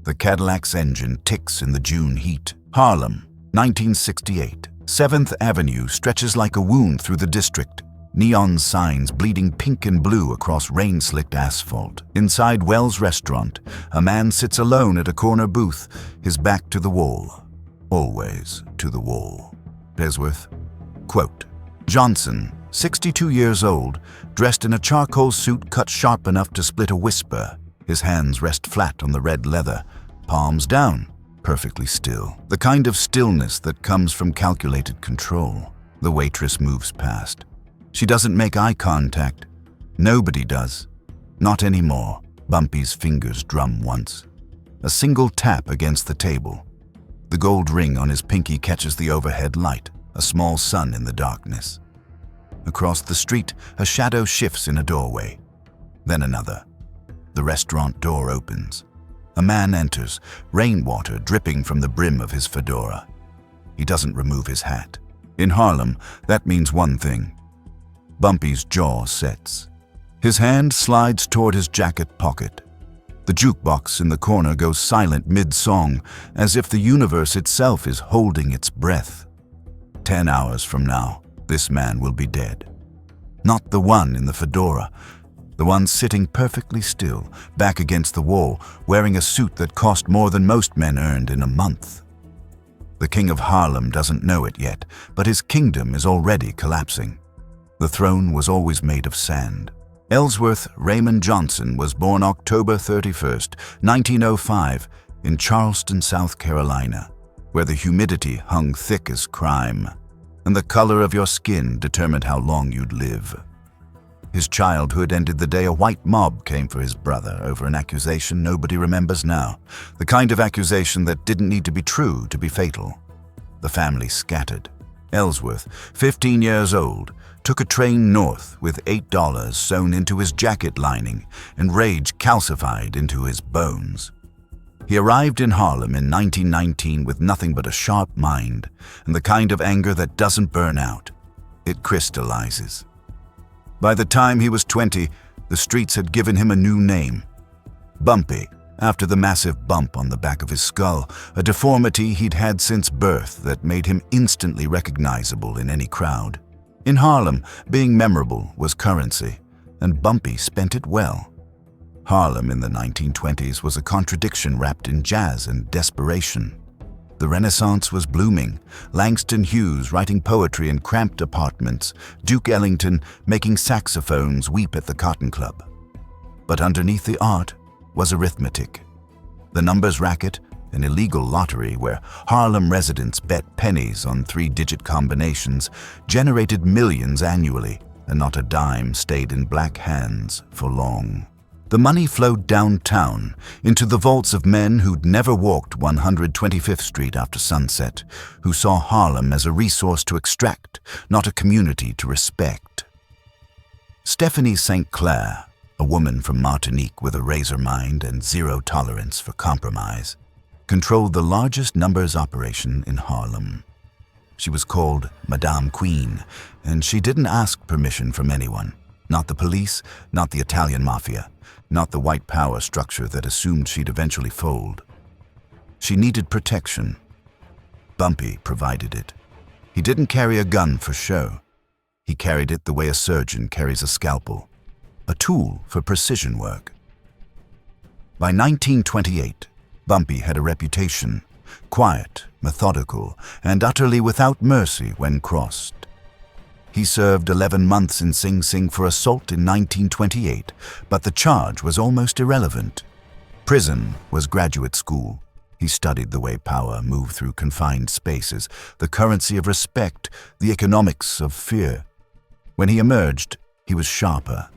The Cadillac's engine ticks in the June heat. Harlem, 1968. 7th Avenue stretches like a wound through the district. Neon signs bleeding pink and blue across rain-slicked asphalt. Inside Wells Restaurant, a man sits alone at a corner booth, his back to the wall. Always to the wall. Besworth, quote, Johnson, 62 years old, dressed in a charcoal suit cut sharp enough to split a whisper. His hands rest flat on the red leather, palms down, perfectly still. The kind of stillness that comes from calculated control. The waitress moves past. She doesn't make eye contact. Nobody does. Not anymore. Bumpy's fingers drum once. A single tap against the table. The gold ring on his pinky catches the overhead light, a small sun in the darkness. Across the street, a shadow shifts in a doorway. Then another. The restaurant door opens. A man enters, rainwater dripping from the brim of his fedora. He doesn't remove his hat. In Harlem, that means one thing. Bumpy's jaw sets. His hand slides toward his jacket pocket. The jukebox in the corner goes silent mid-song, as if the universe itself is holding its breath. 10 hours from now, this man will be dead. Not the one in the fedora, the one sitting perfectly still, back against the wall, wearing a suit that cost more than most men earned in a month. The king of Harlem doesn't know it yet, but his kingdom is already collapsing. The throne was always made of sand. Ellsworth Raymond Johnson was born October 31st, 1905, in Charleston, South Carolina, where the humidity hung thick as crime, and the color of your skin determined how long you'd live. His childhood ended the day a white mob came for his brother over an accusation nobody remembers now, the kind of accusation that didn't need to be true to be fatal. The family scattered. Ellsworth, 15 years old, took a train north with $8 sewn into his jacket lining and rage calcified into his bones. He arrived in Harlem in 1919 with nothing but a sharp mind and the kind of anger that doesn't burn out. It crystallizes. By the time he was 20, the streets had given him a new name. Bumpy, after the massive bump on the back of his skull, a deformity he'd had since birth that made him instantly recognizable in any crowd. In Harlem, being memorable was currency, and Bumpy spent it well. Harlem in the 1920s was a contradiction wrapped in jazz and desperation. The Renaissance was blooming, Langston Hughes writing poetry in cramped apartments, Duke Ellington making saxophones weep at the Cotton Club. But underneath the art was arithmetic. The numbers racket, an illegal lottery where Harlem residents bet pennies on 3-digit combinations, generated millions annually, and not a dime stayed in black hands for long. The money flowed downtown into the vaults of men who'd never walked 125th Street after sunset, who saw Harlem as a resource to extract, not a community to respect. Stephanie St. Clair, a woman from Martinique with a razor mind and zero tolerance for compromise, controlled the largest numbers operation in Harlem. She was called Madame Queen, and she didn't ask permission from anyone. Not the police, not the Italian Mafia, not the white power structure that assumed she'd eventually fold. She needed protection. Bumpy provided it. He didn't carry a gun for show. He carried it the way a surgeon carries a scalpel, a tool for precision work. By 1928, Bumpy had a reputation, quiet, methodical, and utterly without mercy when crossed. He served 11 months in Sing Sing for assault in 1928, but the charge was almost irrelevant. Prison was graduate school. He studied the way power moved through confined spaces, the currency of respect, the economics of fear. When he emerged, he was sharper.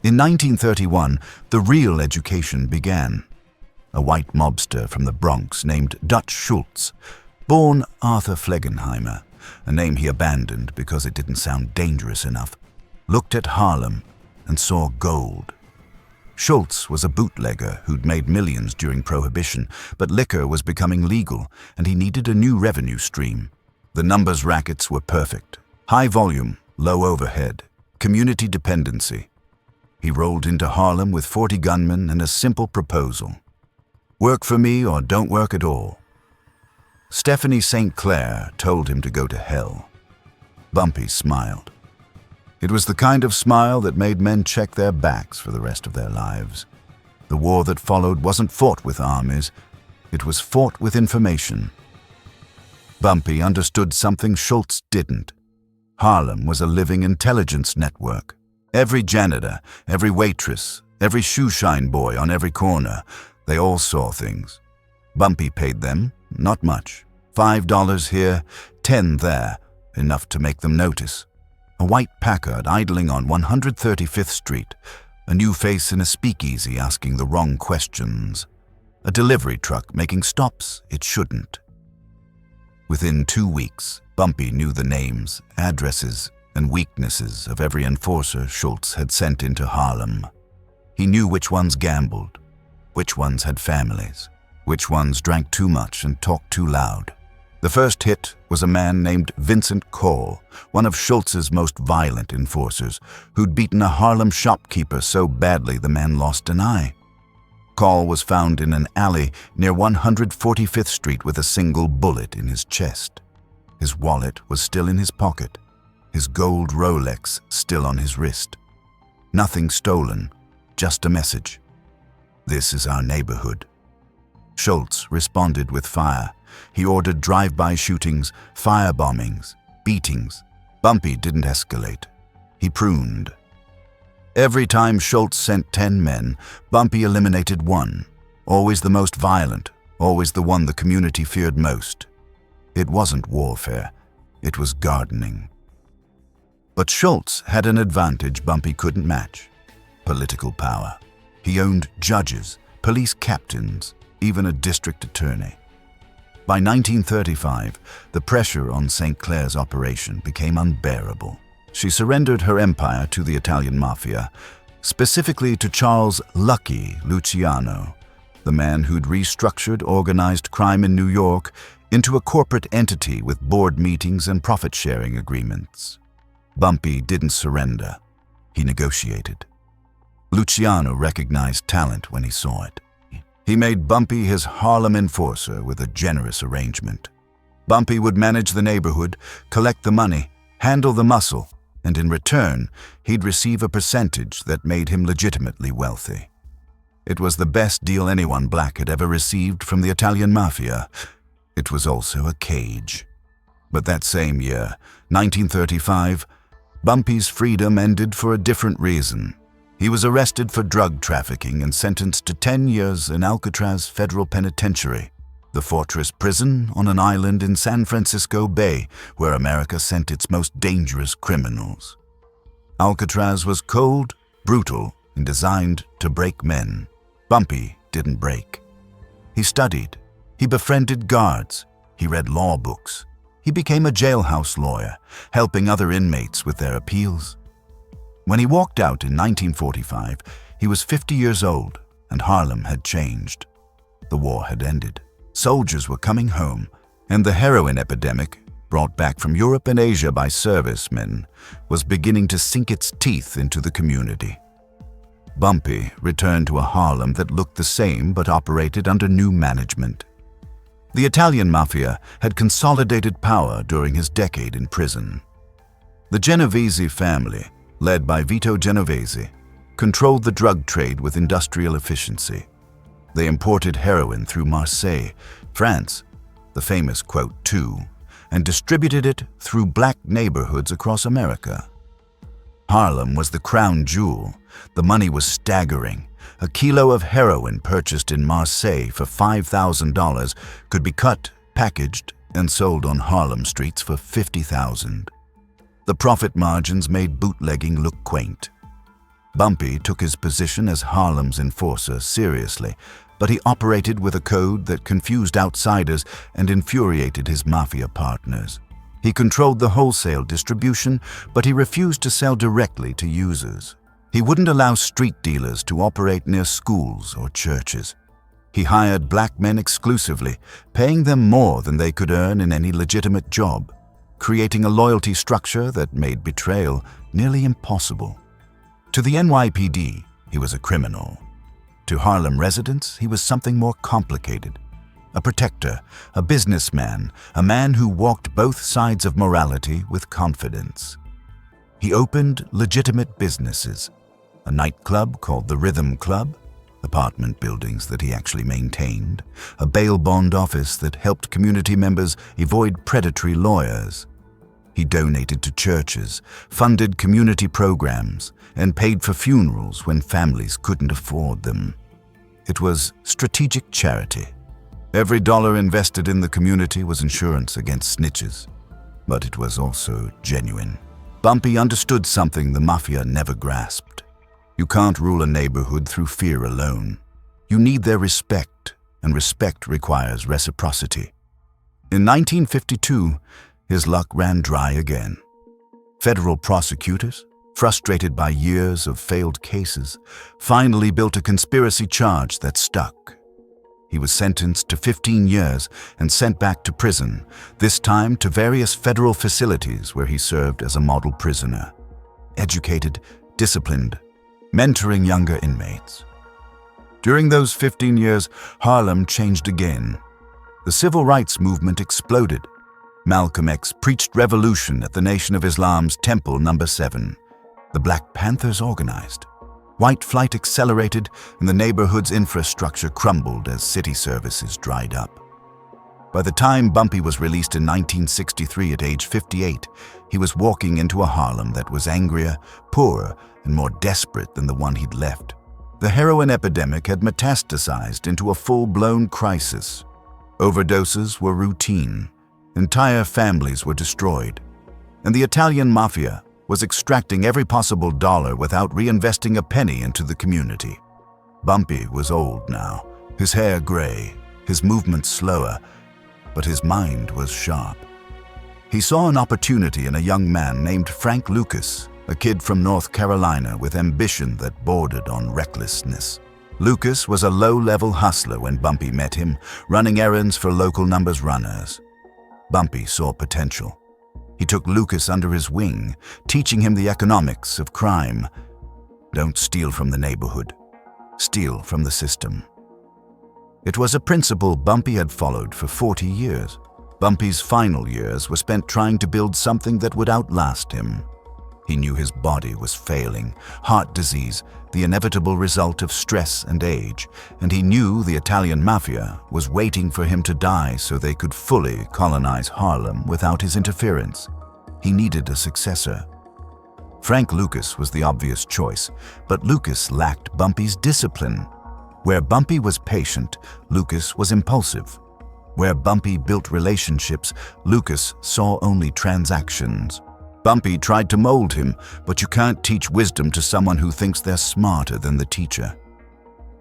In 1931, the real education began. A white mobster from the Bronx named Dutch Schultz, born Arthur Flegenheimer, a name he abandoned because it didn't sound dangerous enough, looked at Harlem and saw gold. Schultz was a bootlegger who'd made millions during Prohibition, but liquor was becoming legal and he needed a new revenue stream. The numbers rackets were perfect. High volume, low overhead, community dependency. He rolled into Harlem with 40 gunmen and a simple proposal. Work for me or don't work at all. Stephanie St. Clair told him to go to hell. Bumpy smiled. It was the kind of smile that made men check their backs for the rest of their lives. The war that followed wasn't fought with armies, it was fought with information. Bumpy understood something Schultz didn't. Harlem was a living intelligence network. Every janitor, every waitress, every shoeshine boy on every corner, they all saw things. Bumpy paid them, not much. $5 here, 10 there, enough to make them notice. A white Packard idling on 135th Street, a new face in a speakeasy asking the wrong questions, a delivery truck making stops it shouldn't. Within 2 weeks, Bumpy knew the names, addresses, and weaknesses of every enforcer Schultz had sent into Harlem. He knew which ones gambled, which ones had families, which ones drank too much and talked too loud. The first hit was a man named Vincent Cole, one of Schultz's most violent enforcers, who'd beaten a Harlem shopkeeper so badly the man lost an eye. Cole was found in an alley near 145th Street with a single bullet in his chest. His wallet was still in his pocket, his gold Rolex still on his wrist. Nothing stolen, just a message. This is our neighborhood. Schultz responded with fire. He ordered drive-by shootings, firebombings, beatings. Bumpy didn't escalate. He pruned. Every time Schultz sent 10 men, Bumpy eliminated one. Always the most violent, always the one the community feared most. It wasn't warfare, it was gardening. But Schultz had an advantage Bumpy couldn't match: political power. He owned judges, police captains, even a district attorney. By 1935, the pressure on St. Clair's operation became unbearable. She surrendered her empire to the Italian Mafia, specifically to Charles "Lucky" Luciano, the man who'd restructured organized crime in New York into a corporate entity with board meetings and profit-sharing agreements. Bumpy didn't surrender. He negotiated. Luciano recognized talent when he saw it. He made Bumpy his Harlem enforcer with a generous arrangement. Bumpy would manage the neighborhood, collect the money, handle the muscle, and in return, he'd receive a percentage that made him legitimately wealthy. It was the best deal anyone black had ever received from the Italian Mafia. It was also a cage. But that same year, 1935, Bumpy's freedom ended for a different reason. He was arrested for drug trafficking and sentenced to 10 years in Alcatraz Federal Penitentiary, the fortress prison on an island in San Francisco Bay where America sent its most dangerous criminals. Alcatraz was cold, brutal, and designed to break men. Bumpy didn't break. He studied. He befriended guards. He read law books. He became a jailhouse lawyer, helping other inmates with their appeals. When he walked out in 1945, he was 50 years old, and Harlem had changed. The war had ended. Soldiers were coming home, and the heroin epidemic, brought back from Europe and Asia by servicemen, was beginning to sink its teeth into the community. Bumpy returned to a Harlem that looked the same but operated under new management. The Italian Mafia had consolidated power during his decade in prison. The Genovese family, led by Vito Genovese, controlled the drug trade with industrial efficiency. They imported heroin through Marseille, France, the famous "2", and distributed it through black neighborhoods across America. Harlem was the crown jewel. The money was staggering. A kilo of heroin purchased in Marseille for $5,000 could be cut, packaged, and sold on Harlem streets for $50,000. The profit margins made bootlegging look quaint. Bumpy took his position as Harlem's enforcer seriously, but he operated with a code that confused outsiders and infuriated his mafia partners. He controlled the wholesale distribution, but he refused to sell directly to users. He wouldn't allow street dealers to operate near schools or churches. He hired black men exclusively, paying them more than they could earn in any legitimate job, creating a loyalty structure that made betrayal nearly impossible. To the NYPD, he was a criminal. To Harlem residents, he was something more complicated. A protector, a businessman, a man who walked both sides of morality with confidence. He opened legitimate businesses, a nightclub called the Rhythm Club, apartment buildings that he actually maintained, a bail bond office that helped community members avoid predatory lawyers. He donated to churches, funded community programs, and paid for funerals when families couldn't afford them. It was strategic charity. Every dollar invested in the community was insurance against snitches, but it was also genuine. Bumpy understood something the Mafia never grasped. You can't rule a neighborhood through fear alone. You need their respect, and respect requires reciprocity. In 1952, his luck ran dry again. Federal prosecutors, frustrated by years of failed cases, finally built a conspiracy charge that stuck. He was sentenced to 15 years and sent back to prison, this time to various federal facilities where he served as a model prisoner. Educated, disciplined, mentoring younger inmates. During those 15 years, Harlem changed again. The civil rights movement exploded. Malcolm X preached revolution at the Nation of Islam's Temple No. 7. The Black Panthers organized. White flight accelerated, and the neighborhood's infrastructure crumbled as city services dried up. By the time Bumpy was released in 1963 at age 58, he was walking into a Harlem that was angrier, poorer, and more desperate than the one he'd left. The heroin epidemic had metastasized into a full-blown crisis. Overdoses were routine. Entire families were destroyed. And the Italian Mafia was extracting every possible dollar without reinvesting a penny into the community. Bumpy was old now, his hair gray, his movements slower, but his mind was sharp. He saw an opportunity in a young man named Frank Lucas, a kid from North Carolina with ambition that bordered on recklessness. Lucas was a low-level hustler when Bumpy met him, running errands for local numbers runners. Bumpy saw potential. He took Lucas under his wing, teaching him the economics of crime. Don't steal from the neighborhood. Steal from the system. It was a principle Bumpy had followed for 40 years. Bumpy's final years were spent trying to build something that would outlast him. He knew his body was failing, heart disease, the inevitable result of stress and age, and he knew the Italian Mafia was waiting for him to die so they could fully colonize Harlem without his interference. He needed a successor. Frank Lucas was the obvious choice, but Lucas lacked Bumpy's discipline. Where Bumpy was patient, Lucas was impulsive. Where Bumpy built relationships, Lucas saw only transactions. Bumpy tried to mold him, but you can't teach wisdom to someone who thinks they're smarter than the teacher.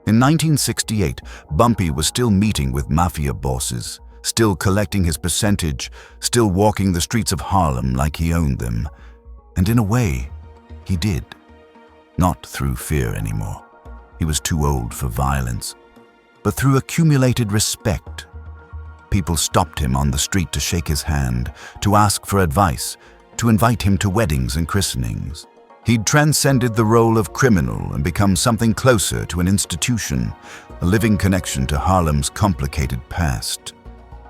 In 1968, Bumpy was still meeting with Mafia bosses, still collecting his percentage, still walking the streets of Harlem like he owned them. And in a way, he did. Not through fear anymore. He was too old for violence. But through accumulated respect. People stopped him on the street to shake his hand, to ask for advice, to invite him to weddings and christenings. He'd transcended the role of criminal and become something closer to an institution, a living connection to Harlem's complicated past.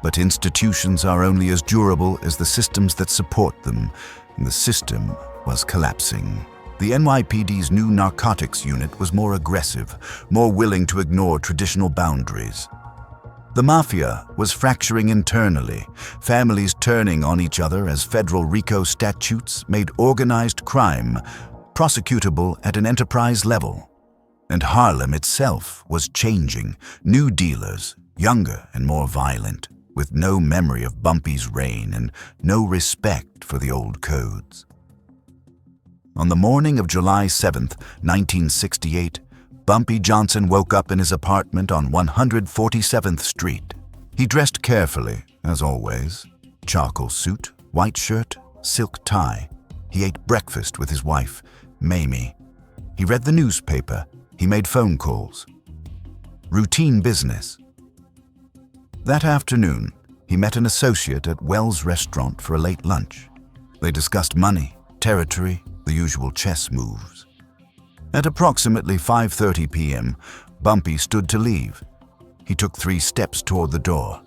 But institutions are only as durable as the systems that support them, and the system was collapsing. The NYPD's new narcotics unit was more aggressive, more willing to ignore traditional boundaries. The Mafia was fracturing internally, families turning on each other as federal RICO statutes made organized crime prosecutable at an enterprise level. And Harlem itself was changing, new dealers, younger and more violent, with no memory of Bumpy's reign and no respect for the old codes. On the morning of July 7th, 1968, Bumpy Johnson woke up in his apartment on 147th Street. He dressed carefully, as always. Charcoal suit, white shirt, silk tie. He ate breakfast with his wife, Mamie. He read the newspaper. He made phone calls. Routine business. That afternoon, he met an associate at Wells' restaurant for a late lunch. They discussed money, territory, the usual chess moves. At approximately 5:30 p.m., Bumpy stood to leave. He took 3 steps toward the door.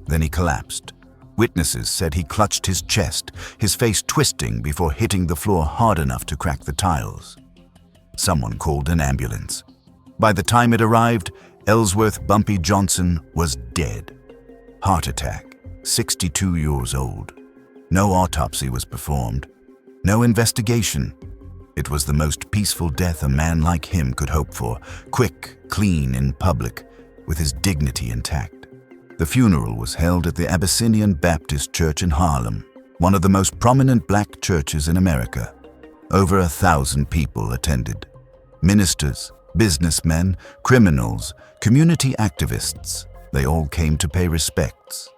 Then he collapsed. Witnesses said he clutched his chest, his face twisting before hitting the floor hard enough to crack the tiles. Someone called an ambulance. By the time it arrived, Ellsworth Bumpy Johnson was dead. Heart attack, 62 years old. No autopsy was performed. No investigation. It was the most peaceful death a man like him could hope for. Quick, clean, in public, with his dignity intact. The funeral was held at the Abyssinian Baptist Church in Harlem, one of the most prominent black churches in America. Over 1,000 people attended. Ministers, businessmen, criminals, community activists, they all came to pay respects.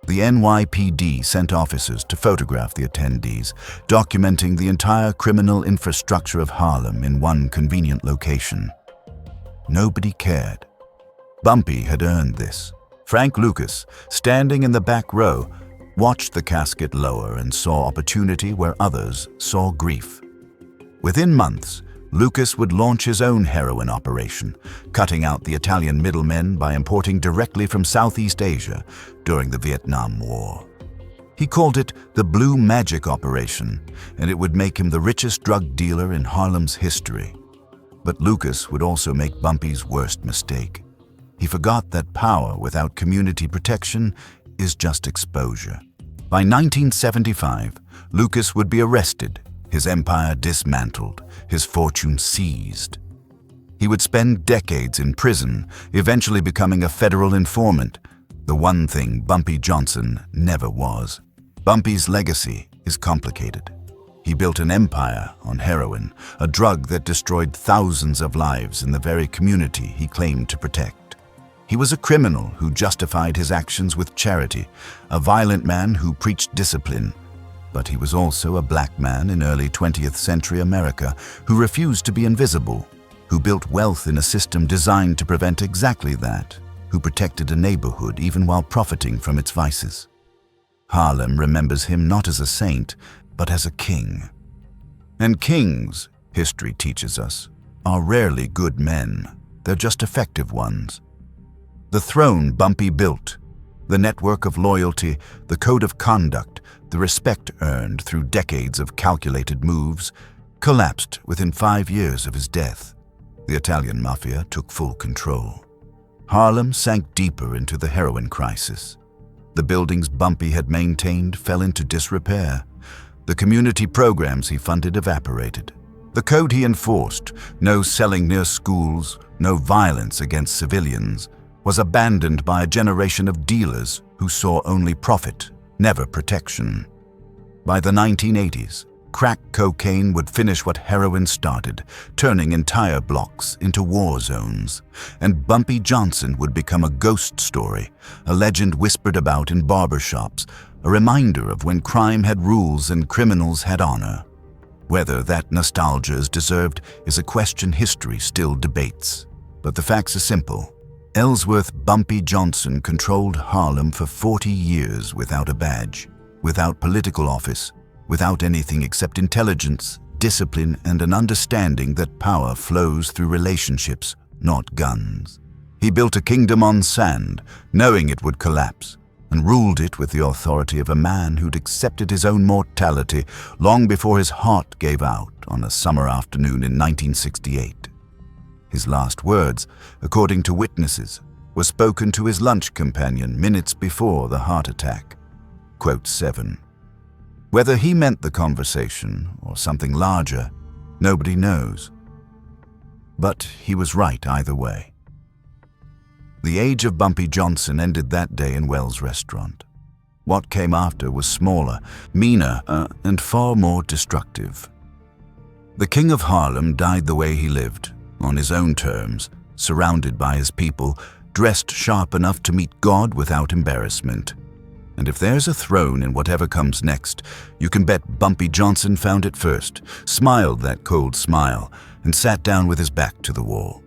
The NYPD sent officers to photograph the attendees, documenting the entire criminal infrastructure of Harlem in one convenient location. Nobody cared. Bumpy had earned this. Frank Lucas, standing in the back row, watched the casket lower and saw opportunity where others saw grief. Within months, Lucas would launch his own heroin operation, cutting out the Italian middlemen by importing directly from Southeast Asia during the Vietnam War. He called it the Blue Magic Operation, and it would make him the richest drug dealer in Harlem's history. But Lucas would also make Bumpy's worst mistake. He forgot that power without community protection is just exposure. By 1975, Lucas would be arrested, his empire dismantled, his fortune seized. He would spend decades in prison, eventually becoming a federal informant, the one thing Bumpy Johnson never was. Bumpy's legacy is complicated. He built an empire on heroin, a drug that destroyed thousands of lives in the very community he claimed to protect. He was a criminal who justified his actions with charity, a violent man who preached discipline. But he was also a black man in early 20th century America who refused to be invisible, who built wealth in a system designed to prevent exactly that, who protected a neighborhood even while profiting from its vices. Harlem remembers him not as a saint, but as a king. And kings, history teaches us, are rarely good men. They're just effective ones. The throne Bumpy built, the network of loyalty, the code of conduct, the respect earned through decades of calculated moves, collapsed within 5 years of his death. The Italian Mafia took full control. Harlem sank deeper into the heroin crisis. The buildings Bumpy had maintained fell into disrepair. The community programs he funded evaporated. The code he enforced, no selling near schools, no violence against civilians, was abandoned by a generation of dealers who saw only profit, never protection. By the 1980s, crack cocaine would finish what heroin started, turning entire blocks into war zones. And Bumpy Johnson would become a ghost story, a legend whispered about in barbershops, a reminder of when crime had rules and criminals had honor. Whether that nostalgia is deserved is a question history still debates. But the facts are simple. Ellsworth Bumpy Johnson controlled Harlem for 40 years without a badge, without political office, without anything except intelligence, discipline, and an understanding that power flows through relationships, not guns. He built a kingdom on sand, knowing it would collapse, and ruled it with the authority of a man who'd accepted his own mortality long before his heart gave out on a summer afternoon in 1968. His last words, according to witnesses, were spoken to his lunch companion minutes before the heart attack. Quote 7. Whether he meant the conversation or something larger, nobody knows. But he was right either way. The age of Bumpy Johnson ended that day in Wells' restaurant. What came after was smaller, meaner, and far more destructive. The King of Harlem died the way he lived, on his own terms, surrounded by his people, dressed sharp enough to meet God without embarrassment. And if there's a throne in whatever comes next, you can bet Bumpy Johnson found it first, smiled that cold smile, and sat down with his back to the wall.